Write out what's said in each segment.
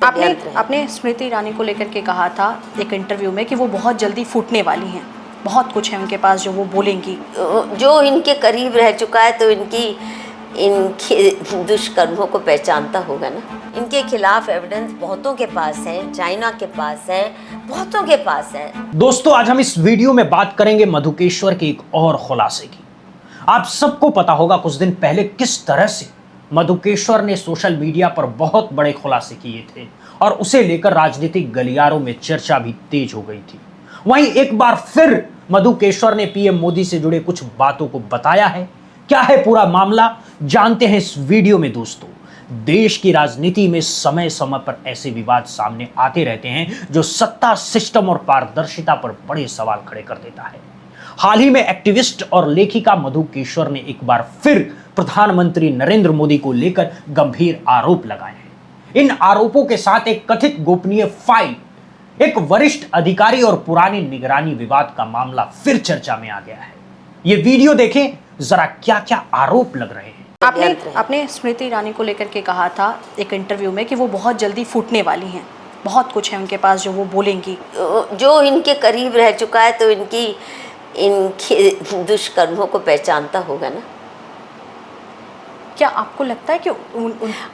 आपने षड्यंत्र है। आपने स्मृति ईरानी को लेकर के कहा था एक इंटरव्यू में कि वो बहुत जल्दी फूटने वाली हैं, बहुत कुछ है उनके पास जो वो बोलेंगी। जो इनके करीब रह चुका है तो इनके दुष्कर्मों को पहचानता होगा ना। इनके खिलाफ एविडेंस बहुतों के पास है, चाइना के पास है, बहुतों के पास है। दोस्तों, आज हम इस वीडियो में बात करेंगे मधुकेश्वर के एक और खुलासे की। आप सबको पता होगा कुछ दिन पहले किस तरह से मधुकेश्वर ने सोशल मीडिया पर बहुत बड़े खुलासे किए थे और उसे लेकर राजनीतिक गलियारों में चर्चा भी तेज हो गई थी। वहीं एक बार फिर मधुकेश्वर ने पीएम मोदी से जुड़े कुछ बातों को बताया है। क्या है पूरा मामला, जानते हैं इस वीडियो में। दोस्तों, देश की राजनीति में समय समय पर ऐसे विवाद सामने आते रहते हैं जो सत्ता सिस्टम और पारदर्शिता पर बड़े सवाल खड़े कर देता है। हाल ही में एक्टिविस्ट और लेखिका मधुकेश्वर ने एक बार फिर प्रधानमंत्री नरेंद्र मोदी को लेकर गंभीर आरोप लगाए हैं। इन आरोपों के साथ एक कथित गोपनीय फाइल, एक वरिष्ठ अधिकारी और पुरानी निगरानी विवाद का मामला फिर चर्चा में आ गया है। ये वीडियो देखें जरा, क्या क्या आरोप लग रहे हैं। आपने स्मृति ईरानी को लेकर के कहा था एक इंटरव्यू में कि वो बहुत जल्दी फूटने वाली हैं, बहुत कुछ है उनके पास जो वो बोलेंगी। जो इनके करीब रह चुका है तो इनके दुष्कर्मों को पहचानता होगा ना। क्या आपको लगता है कि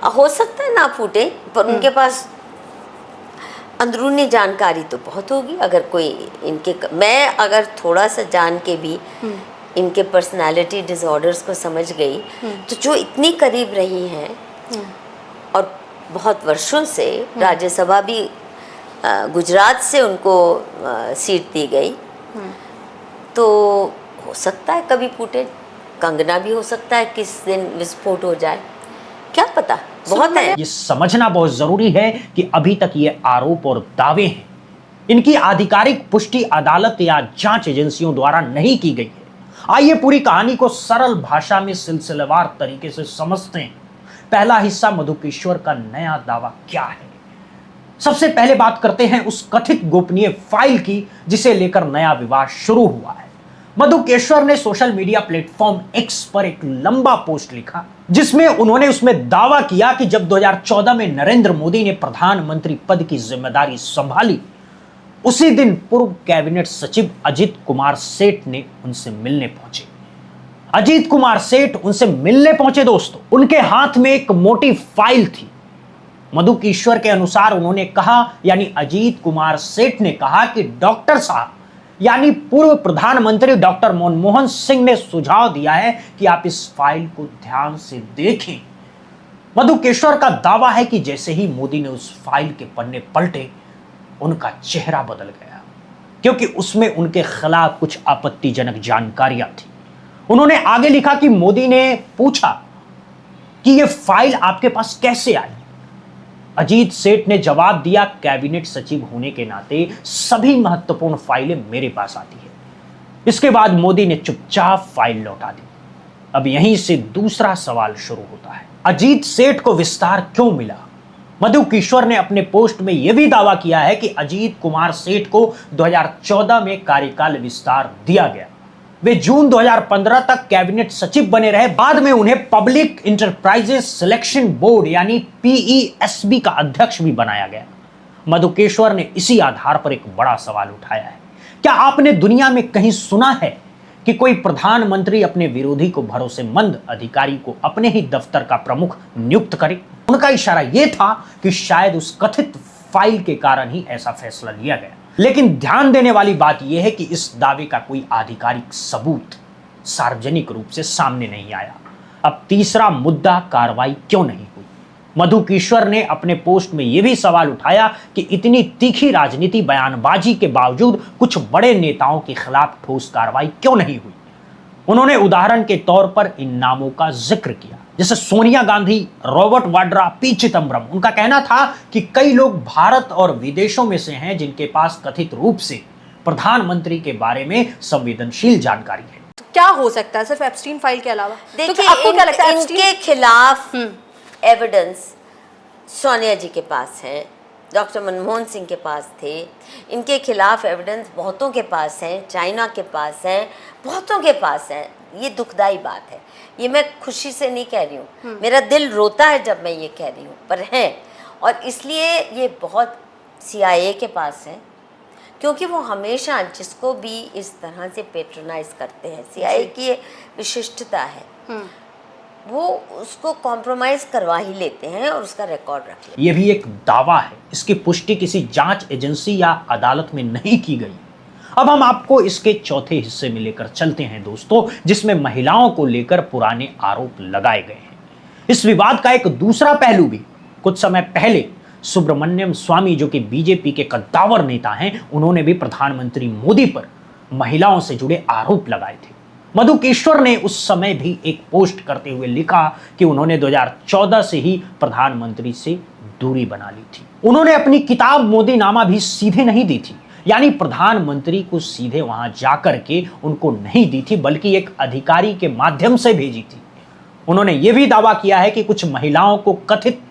हो सकता है ना फूटे, पर उनके पास अंदरूनी जानकारी तो बहुत होगी। अगर कोई मैं अगर थोड़ा सा जान के भी इनके पर्सनालिटी डिसऑर्डर्स को समझ गई, तो जो इतनी करीब रही हैं और बहुत वर्षों से राज्यसभा भी गुजरात से उनको सीट दी गई, तो हो सकता है कभी फूटे। कंगना भी हो सकता है किस दिन विस्फोट हो जाए, क्या पता। बहुत है। ये समझना बहुत जरूरी है कि अभी तक ये आरोप और दावे हैं, इनकी आधिकारिक पुष्टि अदालत या जांच एजेंसियों द्वारा नहीं की गई है। आइए पूरी कहानी को सरल भाषा में सिलसिलेवार तरीके से समझते हैं। पहला हिस्सा, मधुकेश्वर का नया दावा क्या है। सबसे पहले बात करते हैं उस कथित गोपनीय फाइल की जिसे लेकर नया विवाद शुरू हुआ है। मधुकेश्वर ने सोशल मीडिया प्लेटफॉर्म एक्स पर एक लंबा पोस्ट लिखा जिसमें उन्होंने उसमें दावा किया कि जब 2014 में नरेंद्र मोदी ने प्रधानमंत्री पद की जिम्मेदारी संभाली, उसी दिन पूर्व कैबिनेट सचिव अजीत कुमार सेठ ने उनसे मिलने पहुंचे। अजीत कुमार सेठ उनसे मिलने पहुंचे दोस्तों, उनके हाथ में एक मोटी फाइल थी। मधुकेश्वर के अनुसार उन्होंने कहा, यानी अजीत कुमार सेठ ने कहा कि डॉक्टर साहब, यानी पूर्व प्रधानमंत्री डॉक्टर मनमोहन सिंह ने सुझाव दिया है कि आप इस फाइल को ध्यान से देखें। मधुकेश्वर का दावा है कि जैसे ही मोदी ने उस फाइल के पन्ने पलटे, उनका चेहरा बदल गया, क्योंकि उसमें उनके खिलाफ कुछ आपत्तिजनक जानकारियां थी। उन्होंने आगे लिखा कि मोदी ने पूछा कि यह फाइल आपके पास कैसे आई। अजीत सेठ ने जवाब दिया, कैबिनेट सचिव होने के नाते सभी महत्वपूर्ण फाइलें मेरे पास आती है। इसके बाद मोदी ने चुपचाप फाइल लौटा दी। अब यहीं से दूसरा सवाल शुरू होता है, अजीत सेठ को विस्तार क्यों मिला। मधुकेश्वर ने अपने पोस्ट में यह भी दावा किया है कि अजीत कुमार सेठ को 2014 में कार्यकाल विस्तार दिया गया। वे जून 2015 तक कैबिनेट सचिव बने रहे। बाद में उन्हें पब्लिक इंटरप्राइजेस सिलेक्शन बोर्ड यानी PESB का अध्यक्ष भी बनाया गया। मधुकेश्वर ने इसी आधार पर एक बड़ा सवाल उठाया है, क्या आपने दुनिया में कहीं सुना है कि कोई प्रधानमंत्री अपने विरोधी को भरोसेमंद अधिकारी को अपने ही दफ्तर का प्रमुख नियुक्त करे। उनका इशारा यह था कि शायद उस कथित फाइल के कारण ही ऐसा फैसला लिया गया। लेकिन ध्यान देने वाली बात यह है कि इस दावे का कोई आधिकारिक सबूत सार्वजनिक रूप से सामने नहीं आया। अब तीसरा मुद्दा, कार्रवाई क्यों नहीं हुई। मधुकेश्वर ने अपने पोस्ट में यह भी सवाल उठाया कि इतनी तीखी राजनीति बयानबाजी के बावजूद कुछ बड़े नेताओं के खिलाफ ठोस कार्रवाई क्यों नहीं हुई। उन्होंने उदाहरण के तौर पर इन नामों का जिक्र किया, जैसे सोनिया गांधी, रॉबर्ट वाड्रा, पी चिदम्बरम। उनका कहना था कि कई लोग भारत और विदेशों में से हैं जिनके पास कथित रूप से प्रधानमंत्री के बारे में संवेदनशील जानकारी है। तो क्या हो सकता है सिर्फ एप्स्टीन फाइल के अलावा? देखिए, आपको क्या लगता है इनके खिलाफ एविडेंस सोनिया जी के पास है, डॉक्टर मनमोहन सिंह के पास थे। इनके खिलाफ एविडेंस बहुतों के पास हैं, चाइना के पास हैं, बहुतों के पास हैं। ये दुखदाई बात है, ये मैं खुशी से नहीं कह रही हूँ, मेरा दिल रोता है जब मैं ये कह रही हूँ, पर हैं। और इसलिए ये बहुत CIA के पास है, क्योंकि वो हमेशा जिसको भी इस तरह से पेट्रोनाइज करते हैं, CIA की ये विशिष्टता है, वो उसको कॉम्प्रोमाइज़ करवा ही लेते हैं और उसका रिकॉर्ड रख लेते हैं। ये भी एक दावा है, इसकी पुष्टि किसी जांच एजेंसी या अदालत में नहीं की गई। अब हम आपको इसके चौथे हिस्से में लेकर चलते हैं दोस्तों, जिसमें महिलाओं को लेकर पुराने आरोप लगाए गए हैं। इस विवाद का एक दूसरा पहलू भी कुछ समय पहले सुब्रमण्यम स्वामी, जो कि बीजेपी के कद्दावर नेता हैं, उन्होंने भी प्रधानमंत्री मोदी पर महिलाओं से जुड़े आरोप लगाए थे। मधुकेश्वर ने उस समय भी एक पोस्ट करते हुए लिखा कि उन्होंने 2014 से ही प्रधानमंत्री से दूरी बना ली थी। उन्होंने अपनी किताब मोदीनामा भी सीधे नहीं दी थी, यानी प्रधानमंत्री को सीधे वहां जाकर के उनको नहीं दी थी, बल्कि एक अधिकारी के माध्यम से भेजी थी। उन्होंने यह भी दावा किया है कि कुछ महिलाओं को कथित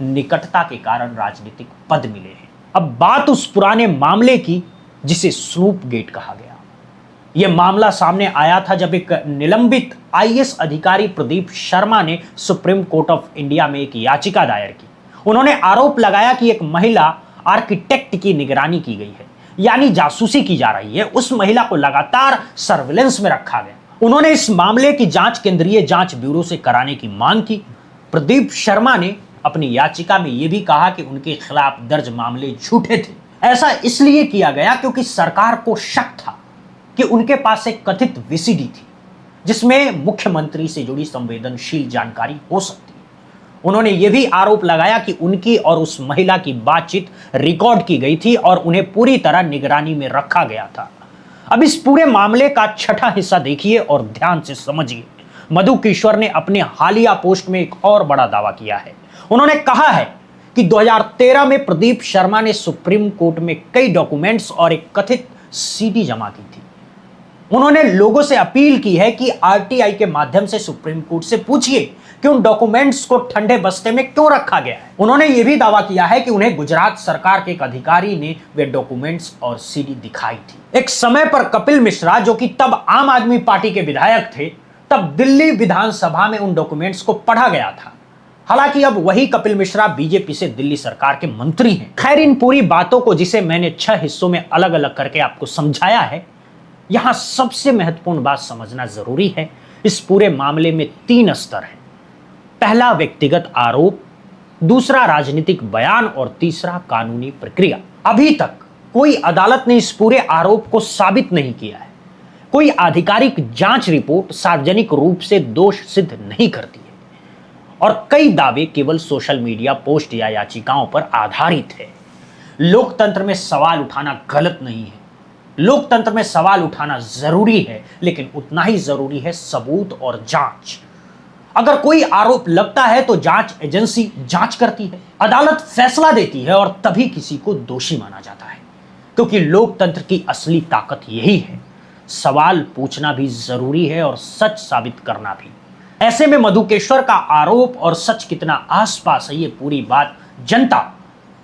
निकटता के कारण राजनीतिक पद मिले हैं। अब बात उस पुराने मामले की जिसे स्नूप गेट कहा गया। यह मामला सामने आया था जब एक निलंबित IAS अधिकारी प्रदीप शर्मा ने सुप्रीम कोर्ट ऑफ इंडिया में एक याचिका दायर की। उन्होंने आरोप लगाया कि एक महिला आर्किटेक्ट की निगरानी की गई है, यानी जासूसी की जा रही है। उस महिला को लगातार सर्विलेंस में रखा गया। उन्होंने इस मामले की जांच केंद्रीय जांच ब्यूरो से कराने की मांग की। प्रदीप शर्मा ने अपनी याचिका में यह भी कहा कि उनके खिलाफ दर्ज मामले झूठे थे। ऐसा इसलिए किया गया क्योंकि सरकार को शक था कि उनके पास एक कथित VCD थी जिसमें मुख्यमंत्री से जुड़ी संवेदनशील जानकारी हो सकती है। उन्होंने यह भी आरोप लगाया कि उनकी और उस महिला की बातचीत रिकॉर्ड की गई थी और उन्हें पूरी तरह निगरानी में रखा गया था। अब इस पूरे मामले का छठा हिस्सा देखिए और ध्यान से समझिए। मधुकेश्वर ने अपने हालिया पोस्ट में एक और बड़ा दावा किया है। उन्होंने कहा है कि 2013 में प्रदीप शर्मा ने सुप्रीम कोर्ट में कई डॉक्यूमेंट्स और एक कथित CD जमा की थी। उन्होंने लोगों से अपील की है कि RTI के माध्यम से सुप्रीम कोर्ट से पूछिए कि उन डॉक्यूमेंट्स को ठंडे बस्ते में क्यों रखा गया है। उन्होंने यह भी दावा किया है कि उन्हें गुजरात सरकार के एक अधिकारी ने वे डॉक्यूमेंट्स और CD दिखाई थी। एक समय पर कपिल मिश्रा, जो कि तब आम आदमी पार्टी के विधायक थे, तब दिल्ली विधानसभा में उन डॉक्यूमेंट्स को पढ़ा गया था। हालांकि अब वही कपिल मिश्रा बीजेपी से दिल्ली सरकार के मंत्री हैं। खैर, इन पूरी बातों को जिसे मैंने 6 हिस्सों में अलग अलग करके आपको समझाया है, यहां सबसे महत्वपूर्ण बात समझना जरूरी है। इस पूरे मामले में 3 स्तर हैं। पहला व्यक्तिगत आरोप, दूसरा राजनीतिक बयान और तीसरा कानूनी प्रक्रिया। अभी तक कोई अदालत ने इस पूरे आरोप को साबित नहीं किया है। कोई आधिकारिक जांच रिपोर्ट सार्वजनिक रूप से दोष सिद्ध नहीं करती है और कई दावे केवल सोशल मीडिया पोस्ट या याचिकाओं पर आधारित है। लोकतंत्र में सवाल उठाना गलत नहीं है। लोकतंत्र में सवाल उठाना जरूरी है, लेकिन उतना ही जरूरी है सबूत और जांच। अगर कोई आरोप लगता है तो जांच एजेंसी जांच करती है, अदालत फैसला देती है और तभी किसी को दोषी माना जाता है, क्योंकि लोकतंत्र की असली ताकत यही है। सवाल पूछना भी जरूरी है और सच साबित करना भी। ऐसे में मधुकेश्वर का आरोप और सच कितना आसपास है, ये पूरी बात जनता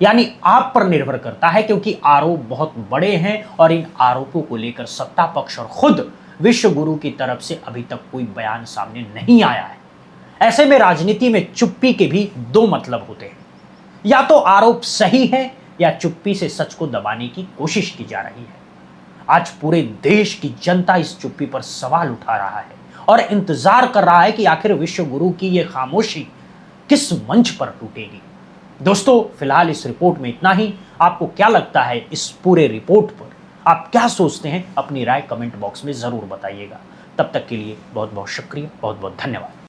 यानी आप पर निर्भर करता है, क्योंकि आरोप बहुत बड़े हैं और इन आरोपों को लेकर सत्ता पक्ष और खुद विश्व गुरु की तरफ से अभी तक कोई बयान सामने नहीं आया है। ऐसे में राजनीति में चुप्पी के भी 2 मतलब होते हैं। या तो आरोप सही है या चुप्पी से सच को दबाने की कोशिश की जा रही है। आज पूरे देश की जनता इस चुप्पी पर सवाल उठा रहा है और इंतजार कर रहा है कि आखिर विश्व गुरु की यह खामोशी किस मंच पर टूटेगी। दोस्तों, फिलहाल इस रिपोर्ट में इतना ही। आपको क्या लगता है इस पूरे रिपोर्ट पर? आप क्या सोचते हैं? अपनी राय कमेंट बॉक्स में जरूर बताइएगा। तब तक के लिए बहुत बहुत शुक्रिया, बहुत बहुत धन्यवाद।